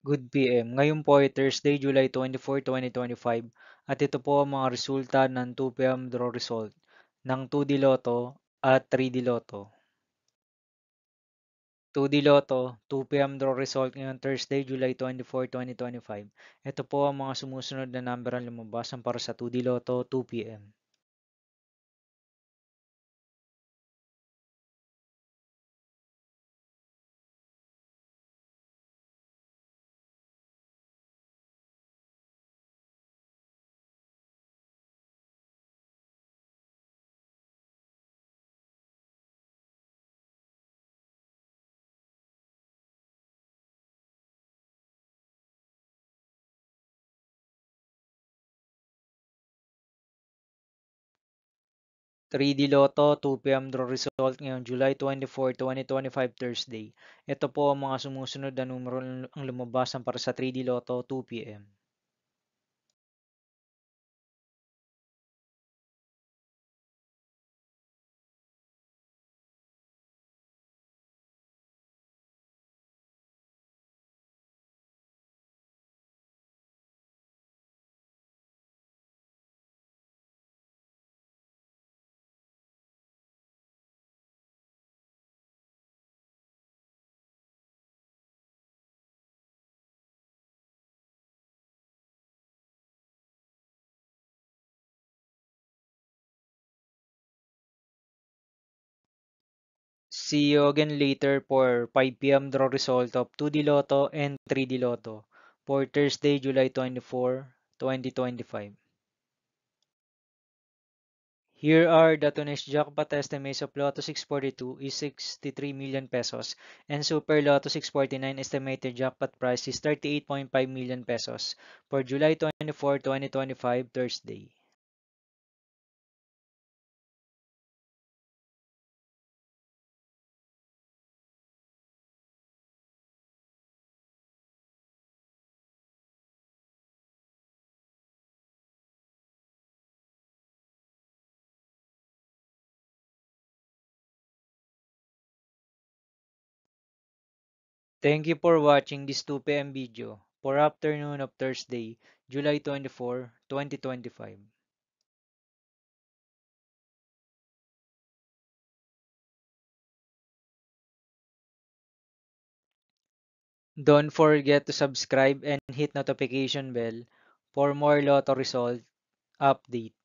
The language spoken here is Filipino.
Good PM. Ngayon po ay Thursday, July 24, 2025 at ito po ang mga resulta ng 2 PM draw result ng 2D Lotto at 3D Lotto. 2D Lotto, 2 PM draw result ngayong Thursday, July 24, 2025. Ito po ang mga sumusunod na number ang lumabasan para sa 2D Lotto 2 PM. 3D Lotto, 2 PM draw result ngayong July 24, 2025 Thursday. Ito po ang mga sumusunod na numero ang lumabasan para sa 3D Lotto 2 PM. See you again later for 5 PM draw result of 2D Lotto and 3D Lotto for Thursday, July 24, 2025. Here are the today's jackpot estimates of Lotto 642 is 63 million pesos and Super Lotto 649 estimated jackpot price is 38.5 million pesos for July 24, 2025 Thursday. Thank you for watching this 2 PM video for afternoon of Thursday, July 24, 2025. Don't forget to subscribe and hit notification bell for more Lotto result update.